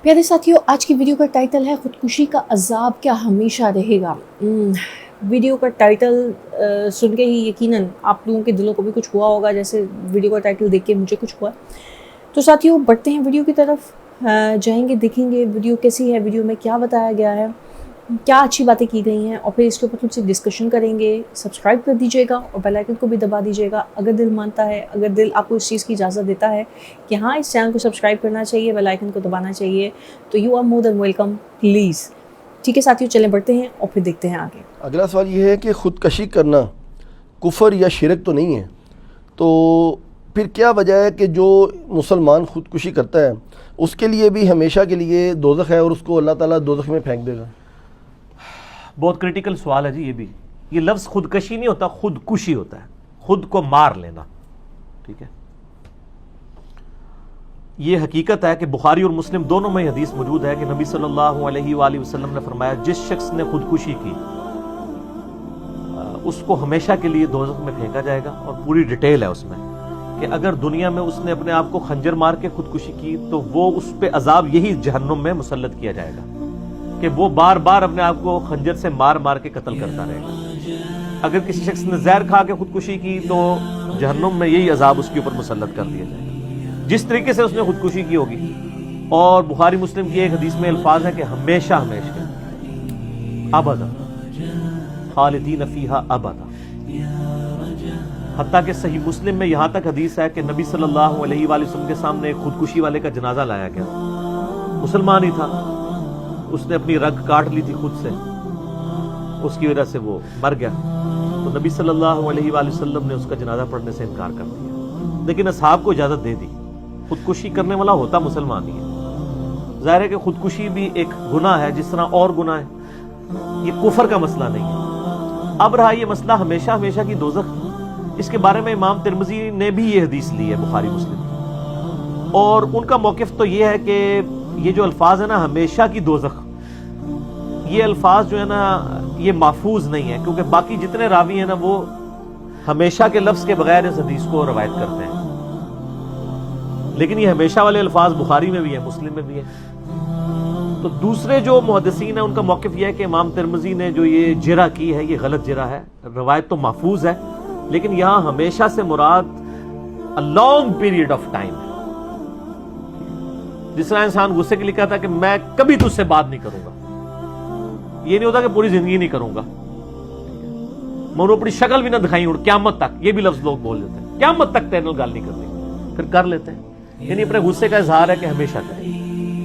پیارے ساتھیوں، آج کی ویڈیو کا ٹائٹل ہے خودکشی کا عذاب کیا ہمیشہ رہے گا۔ ویڈیو کا ٹائٹل سن کے ہی یقیناً آپ لوگوں کے دلوں کو بھی کچھ ہوا ہوگا، جیسے ویڈیو کا ٹائٹل دیکھ کے مجھے کچھ ہوا۔ تو ساتھیوں بڑھتے ہیں ویڈیو کی طرف، جائیں گے، دیکھیں گے ویڈیو کیسی ہے، ویڈیو میں کیا بتایا گیا ہے، کیا اچھی باتیں کی گئی ہیں، اور پھر اس کے اوپر تھوڑی سی ڈسکشن کریں گے۔ سبسکرائب کر دیجیے گا اور بیل آئکن کو بھی دبا دیجیے گا اگر دل مانتا ہے، اگر دل آپ کو اس چیز کی اجازت دیتا ہے کہ ہاں اس چینل کو سبسکرائب کرنا چاہیے، بیل آئکن کو دبانا چاہیے، تو you are more than welcome, please. ٹھیک ہے ساتھیوں، چلیں بڑھتے ہیں اور پھر دیکھتے ہیں آگے۔ اگلا سوال یہ ہے کہ خودکشی کرنا کفر یا شرک تو نہیں ہے، تو پھر کیا وجہ ہے کہ جو مسلمان خودکشی کرتا ہے اس کے لیے بھی ہمیشہ کے لیے دوزخ ہے اور اس کو اللہ تعالیٰ دوزخ میں پھینک دے گا؟ بہت کریٹیکل سوال ہے جی۔ یہ لفظ خودکشی نہیں ہوتا، خودکشی ہوتا ہے، خود کو مار لینا۔ ٹھیک ہے، یہ حقیقت ہے کہ بخاری اور مسلم دونوں میں حدیث موجود ہے کہ نبی صلی اللہ علیہ وآلہ وسلم نے فرمایا جس شخص نے خودکشی کی اس کو ہمیشہ کے لیے دوزخ میں پھینکا جائے گا، اور پوری ڈیٹیل ہے اس میں کہ اگر دنیا میں اس نے اپنے آپ کو خنجر مار کے خودکشی کی تو وہ اس پہ عذاب یہی جہنم میں مسلط کیا جائے گا کہ وہ بار بار اپنے آپ کو خنجر سے مار مار کے قتل کرتا رہے گا۔ اگر کسی شخص نے زہر کھا کے خودکشی کی تو جہنم میں یہی عذاب اس کے اوپر مسلط کر دیا جائے گا جس طریقے سے اس نے خودکشی کی ہوگی۔ اور بخاری مسلم کی ایک حدیث میں الفاظ ہے کہ ہمیشہ ہمیشہ ابدا خالدین فیہا ابدا، حتیٰ کہ صحیح مسلم میں یہاں تک حدیث ہے کہ نبی صلی اللہ علیہ وآلہ وسلم کے سامنے ایک خودکشی والے کا جنازہ لایا گیا، مسلمان ہی تھا، اس نے اپنی رگ کاٹ لی تھی خود سے، اس کی وجہ سے وہ مر گیا، تو نبی صلی اللہ علیہ وآلہ وسلم نے اس کا جنازہ پڑھنے سے انکار کر دیا، لیکن اصحاب کو اجازت دے دی۔ خودکشی کرنے والا ہوتا مسلمان ہی ہے۔ ظاہر ہے کہ خودکشی بھی ایک گناہ ہے جس طرح اور گناہ ہے، یہ کفر کا مسئلہ نہیں ہے۔ اب رہا یہ مسئلہ ہمیشہ ہمیشہ کی دوزخ، اس کے بارے میں امام ترمذی نے بھی یہ حدیث لی ہے بخاری مسلم، اور ان کا موقف تو یہ ہے کہ یہ جو الفاظ ہے نا ہمیشہ کی دوزخ، یہ الفاظ جو ہے نا یہ محفوظ نہیں ہے، کیونکہ باقی جتنے راوی ہیں نا وہ ہمیشہ کے لفظ کے بغیر اس حدیث کو روایت کرتے ہیں، لیکن یہ ہمیشہ والے الفاظ بخاری میں بھی ہیں، مسلم میں بھی ہیں۔ تو دوسرے جو محدثین ہیں ان کا موقف یہ ہے کہ امام ترمذی نے جو یہ جرح کی ہے یہ غلط جرح ہے، روایت تو محفوظ ہے لیکن یہاں ہمیشہ سے مراد a long period of time ہے۔ جس طرح انسان غصے کے لیے کہتا ہے کہ میں کبھی تجھ سے بات نہیں کروں گا، یہ نہیں ہوتا کہ پوری زندگی نہیں کروں گا، میں اپنی شکل بھی نہ دکھائی ہوں قیامت تک، یہ بھی لفظ لوگ بول دیتے ہیں، قیامت تک تیرے نال گل نہیں کرنی، پھر کر لیتے ہیں، یعنی اپنے غصے کا اظہار ہے کہ ہمیشہ کریں۔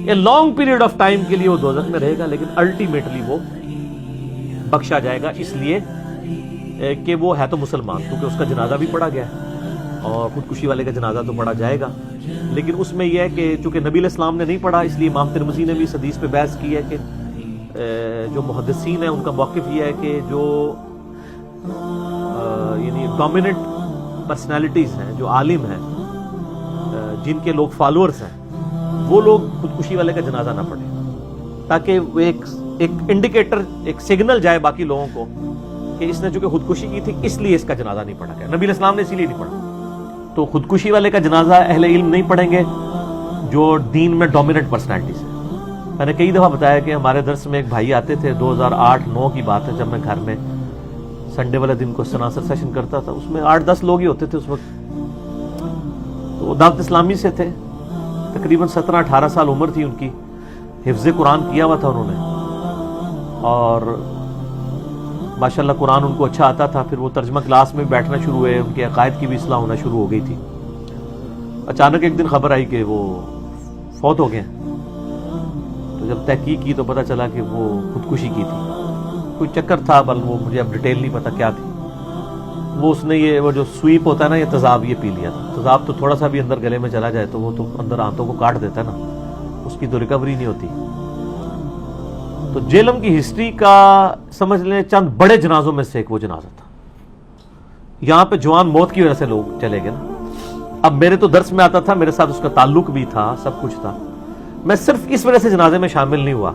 یہ لانگ پیریڈ آف ٹائم کے لیے وہ دوزخ میں رہے گا، لیکن الٹیمیٹلی وہ بخشا جائے گا، اس لیے کہ وہ ہے تو مسلمان، کیونکہ اس کا جنازہ بھی پڑھا گیا ہے اور خودکشی والے کا جنازہ تو پڑھا جائے گا، لیکن اس میں یہ ہے کہ چونکہ نبی علیہ السلام نے نہیں پڑھا، اس لیے امام ترمذی نے بھی اس حدیث پہ بحث کی ہے کہ جو محدثین ہیں ان کا موقف یہ ہے کہ جو یعنی ڈومیننٹ پرسنالٹیز ہیں، جو عالم ہیں، جن کے لوگ فالوورز ہیں، وہ لوگ خودکشی والے کا جنازہ نہ پڑھیں، تاکہ وہ ایک انڈیکیٹر، ایک سگنل جائے باقی لوگوں کو کہ اس نے چونکہ خودکشی کی تھی اس لیے اس کا جنازہ نہیں پڑھا گیا، نبی علیہ السلام نے اسی لیے نہیں پڑھا۔ تو خودکشی والے کا جنازہ اہل علم نہیں پڑھیں گے جو دین میں ڈومیننٹ پرسنالٹیز ہیں۔ میں نے کئی دفعہ بتایا کہ ہمارے درس میں ایک بھائی آتے تھے، 2008-9 کی بات ہے، جب میں گھر میں سنڈے والے دن کو سناسر سیشن کرتا تھا، اس میں 8-10 لوگ ہی ہوتے تھے اس وقت، تو وہ دعوت اسلامی سے تھے، تقریباً 17-18 سال عمر تھی ان کی، حفظ قرآن کیا ہوا تھا انہوں نے، اور ماشاءاللہ قرآن ان کو اچھا آتا تھا، پھر وہ ترجمہ کلاس میں بیٹھنا شروع ہوئے، ان کے عقائد کی بھی اصلاح ہونا شروع ہو گئی تھی۔ اچانک ایک دن خبر آئی کہ وہ فوت ہو گئے، تو جب تحقیق کی تو پتہ چلا کہ وہ خودکشی کی تھی، کوئی چکر تھا، بل وہ مجھے اب ڈیٹیل نہیں پتہ کیا تھی، وہ اس نے یہ وہ جو سویپ ہوتا ہے نا، یہ تیزاب یہ پی لیا تھا۔ تیزاب تو تھوڑا سا بھی اندر گلے میں چلا جائے تو وہ تو اندر آنتوں کو کاٹ دیتا ہے نا، اس کی تو ریکوری نہیں ہوتی۔ تو جیلم کی ہسٹری کا سمجھ لیں چند بڑے جنازوں میں سے ایک وہ جنازہ تھا، یہاں پہ جوان موت کی وجہ سے لوگ چلے گئے نا۔ اب میرے تو درس میں آتا تھا، میرے ساتھ اس کا تعلق بھی تھا، سب کچھ تھا، میں صرف اس وجہ سے جنازے میں شامل نہیں ہوا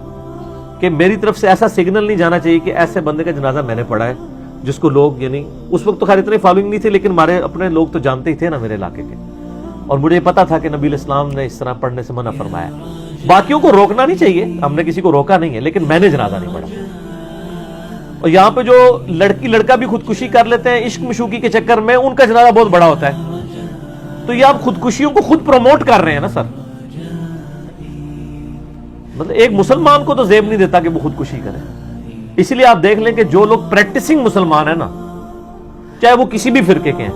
کہ میری طرف سے ایسا سگنل نہیں جانا چاہیے کہ ایسے بندے کا جنازہ میں نے پڑھا ہے جس کو لوگ، یعنی اس وقت تو خیر اتنی فالوئنگ نہیں تھی لیکن ہمارے اپنے لوگ تو جانتے ہی تھے نا میرے علاقے کے، اور مجھے پتا تھا کہ نبی علیہ السلام نے اس طرح پڑھنے سے منع فرمایا، باقیوں کو روکنا نہیں چاہیے, ہم نے کسی کو روکا نہیں ہے, لیکن میں نے جنازہ نہیں پڑھا. اور یہاں پہ جو لڑکی لڑکا بھی خودکشی کر لیتے ہیں عشق مشوقی کے چکر میں, ان کا جنازہ بہت بڑا ہوتا ہے. تو یہ آپ خودکشیوں کو خود پروموٹ کر رہے ہیں نا سر. مطلب ایک مسلمان کو تو زیب نہیں دیتا کہ وہ خودکشی کرے. اسی لیے آپ دیکھ لیں کہ جو لوگ پریکٹسنگ مسلمان ہیں نا, چاہے وہ کسی بھی فرقے کے ہیں,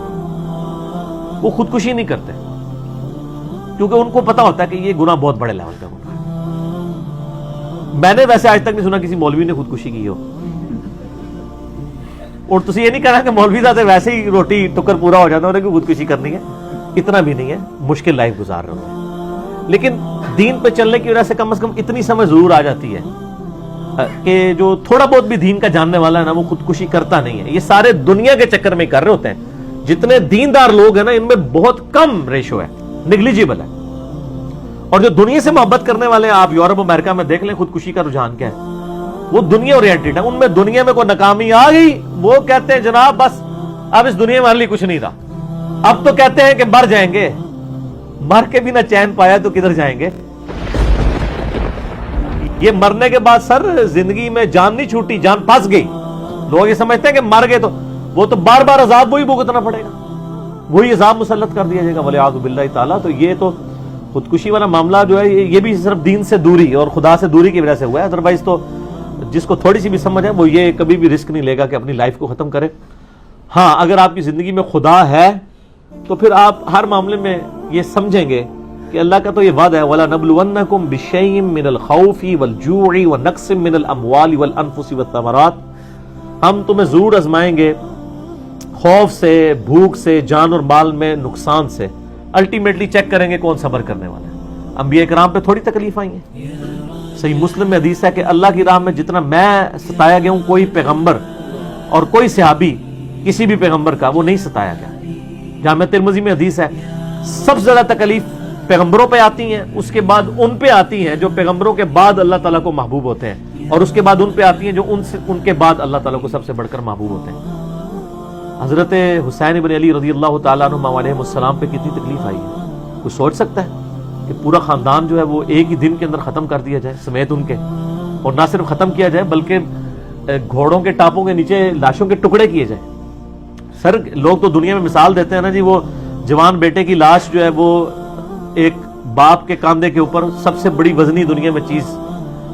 وہ خودکشی نہیں کرتے, کیونکہ ان کو پتا ہوتا ہے کہ یہ گناہ بہت بڑے لیول کا گناہ ہے. میں نے ویسے آج تک نہیں سنا کسی مولوی نے خودکشی کی ہو. اور تسی یہ نہیں کہنا کہ مولوی صاحب سے ویسے ہی روٹی ٹکر پورا ہو جاتا ہے انہیں کہ خودکشی کرنی ہے. اتنا بھی نہیں ہے, مشکل لائف گزار رہے ہیں, لیکن دین پہ چلنے کی وجہ سے کم از کم اتنی سمجھ ضرور آ جاتی ہے کہ جو تھوڑا بہت بھی دین کا جاننے والا ہے نا, وہ خودکشی کرتا نہیں ہے. یہ سارے دنیا کے چکر میں کر رہے ہوتے ہیں. جتنے دیندار لوگ ہیں نا, ان میں بہت کم ریشو ہے, نیگلیجیبل ہے. اور جو دنیا سے محبت کرنے والے ہیں, آپ یورپ امریکہ میں دیکھ لیں خودکشی کا رجحان کیا ہے. وہ دنیا اورینٹڈ ہے. ان میں دنیا میں کوئی ناکامی آ گئی, وہ کہتے ہیں جناب بس اب اس دنیا میں ہمارے لیے کچھ نہیں رہا. اب تو کہتے ہیں کہ مر جائیں گے. مر کے بھی نہ چین پایا تو کدھر جائیں گے. یہ مرنے کے بعد سر زندگی میں جان نہیں چھوٹی, جان پھنس گئی. لوگ یہ سمجھتے ہیں کہ مر گئے تو وہ تو بار بار عذاب وہی بھگتنا پڑے گا, وہی عذاب مسلط کر دیا جائے گا ولیعاذ باللہ تعالیٰ. تو یہ تو خودکشی والا معاملہ جو ہے یہ بھی صرف دین سے دوری اور خدا سے دوری کی وجہ سے ہوا ہے. ادروائز تو جس کو تھوڑی سی بھی سمجھ ہے وہ یہ کبھی بھی رسک نہیں لے گا کہ اپنی لائف کو ختم کرے. ہاں, اگر آپ کی زندگی میں خدا ہے تو پھر آپ ہر معاملے میں یہ سمجھیں گے کہ اللہ کا تو یہ وعدہ ہے, وَلَنَبْلُوَنَّكُمْ بِشَيْءٍ مِّنَ الْخَوْفِ وَالْجُوعِ وَنَقْصٍ مِّنَ الْأَمْوَالِ وَالْأَنفُسِ وَالثَّمَرَاتِ. ہم تمہیں ضرور آزمائیں گے خوف سے, بھوک سے, جان اور مال میں نقصان سے. الٹیمیٹلی چیک کریں گے کون صبر کرنے والا ہے. انبیاء کرام پہ تھوڑی تکلیف آئی ہیں. صحیح مسلم میں حدیث ہے کہ اللہ کی راہ میں جتنا میں ستایا گیا ہوں, کوئی پیغمبر اور کوئی صحابی کسی بھی پیغمبر کا وہ نہیں ستایا گیا. جامع ترمذی میں حدیث ہے سب سے زیادہ تکلیف پیغمبروں پہ آتی ہیں, اس کے بعد ان پہ آتی ہیں جو پیغمبروں کے بعد اللہ تعالیٰ کو محبوب ہوتے ہیں, اور اس کے بعد ان پہ آتی ہیں جو ان کے بعد اللہ تعالیٰ کو سب سے بڑھ کر محبوب ہوتے ہیں. حضرت حسین بن علی رضی اللہ تعالیٰ عنہ علیہ السلام پہ کتنی تکلیف آئی ہے. کوئی سوچ سکتا ہے کہ پورا خاندان جو ہے وہ ایک ہی دن کے اندر ختم کر دیا جائے سمیت ان کے, اور نہ صرف ختم کیا جائے بلکہ گھوڑوں کے ٹاپوں کے نیچے لاشوں کے ٹکڑے کیے جائیں. سر لوگ تو دنیا میں مثال دیتے ہیں نا جی, وہ جوان بیٹے کی لاش جو ہے وہ ایک باپ کے کاندھے کے اوپر سب سے بڑی وزنی دنیا میں چیز,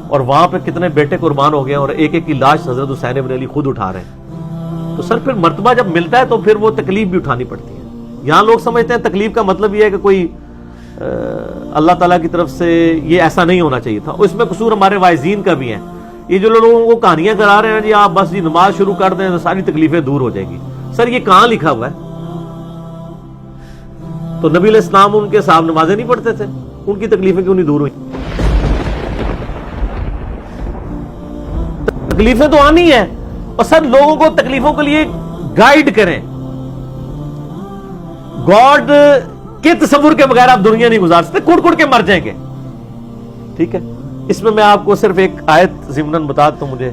اور وہاں پہ کتنے بیٹے قربان ہو گئے اور ایک ایک کی لاش حضرت حسین بن علی خود اٹھا رہے ہیں. تو سر پھر مرتبہ جب ملتا ہے تو پھر وہ تکلیف بھی اٹھانی پڑتی ہے. یہاں لوگ سمجھتے ہیں تکلیف کا مطلب یہ ہے کہ کوئی اللہ تعالیٰ کی طرف سے یہ ایسا نہیں ہونا چاہیے تھا. اس میں قصور ہمارے واعظین کا بھی ہے. یہ جو لوگوں کو کہانیاں کرا رہے ہیں جی آپ بس جی نماز شروع کر دیں تو ساری تکلیفیں دور ہو جائیں گی. سر یہ کہاں لکھا ہوا ہے؟ تو نبی علیہ السلام ان کے صاحب نمازیں نہیں پڑھتے تھے, ان کی تکلیفیں کیوں نہیں دور ہوئی؟ تکلیفیں تو آنی ہے, اور سر لوگوں کو تکلیفوں کے لیے گائیڈ کریں. گاڈ کے تصور کے بغیر آپ دنیا نہیں گزار سکتے, کڑ کڑ کے مر جائیں گے. ٹھیک ہے, اس میں آپ کو صرف ایک آیت ضمناً بتا تو مجھے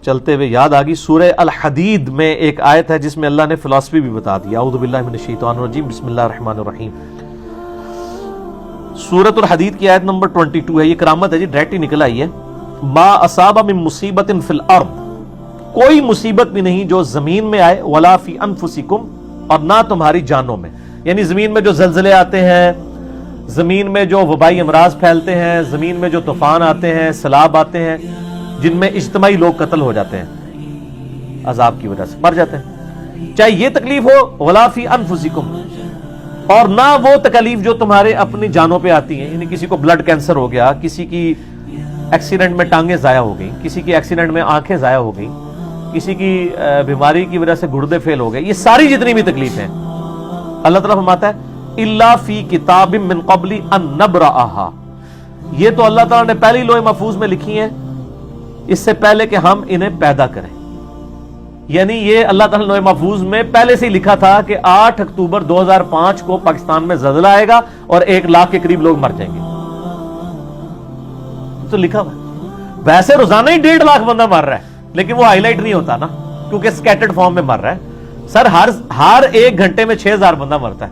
چلتے ہوئے یاد آ گئی. سورہ الحدید میں ایک آیت ہے جس میں اللہ نے فلسفی بھی بتا دی. اعوذ باللہ من الشیطان الرجیم, بسم اللہ الرحمن الرحیم. سورۃ الحدید کی آیت نمبر 22 ہے. یہ کرامت ہے جی, ڈائریکٹ ہی نکل آئی ہے. ما اصاب من مصیبت فی الارض, کوئی مصیبت بھی نہیں جو زمین میں آئے, ولا فی انفسکم, اور نہ تمہاری جانوں میں. یعنی زمین میں جو زلزلے آتے ہیں, زمین میں جو وبائی امراض پھیلتے ہیں, زمین میں جو طوفان آتے ہیں, سیلاب آتے ہیں جن میں اجتماعی لوگ قتل ہو جاتے ہیں عذاب کی وجہ سے, مر جاتے ہیں, چاہے یہ تکلیف ہو ولا فی انفسکم, اور نہ وہ تکلیف جو تمہارے اپنی جانوں پہ آتی ہیں. یعنی کسی کو بلڈ کینسر ہو گیا, کسی کی ایکسیڈنٹ میں ٹانگیں ضائع ہو گئی, کسی کی ایکسیڈنٹ میں آنکھیں ضائع ہو گئی, کسی کی بیماری کی وجہ سے گردے فیل ہو گئے. یہ ساری جتنی بھی تکلیفیں اللہ تعالیٰ فرماتا ہے الا فی کتاب من قبل ان نبرأھا, یہ تو اللہ تعالیٰ نے پہلی لوح محفوظ میں لکھی ہیں اس سے پہلے کہ ہم انہیں پیدا کریں. یعنی یہ اللہ تعالیٰ نے لوح محفوظ میں پہلے سے ہی لکھا تھا کہ 8 اکتوبر 2005 کو پاکستان میں زلزلہ آئے گا اور 1 لاکھ کے قریب لوگ مر جائیں گے. تو لکھا ہوا ہے. ویسے روزانہ ہی 1.5 لاکھ بندہ مر رہا ہے, لیکن وہ ہائی لائٹ نہیں ہوتا نا, کیونکہ سکیٹرڈ فارم میں مر رہا ہے. سر ہر 1 گھنٹے میں 6000 بندہ مرتا ہے.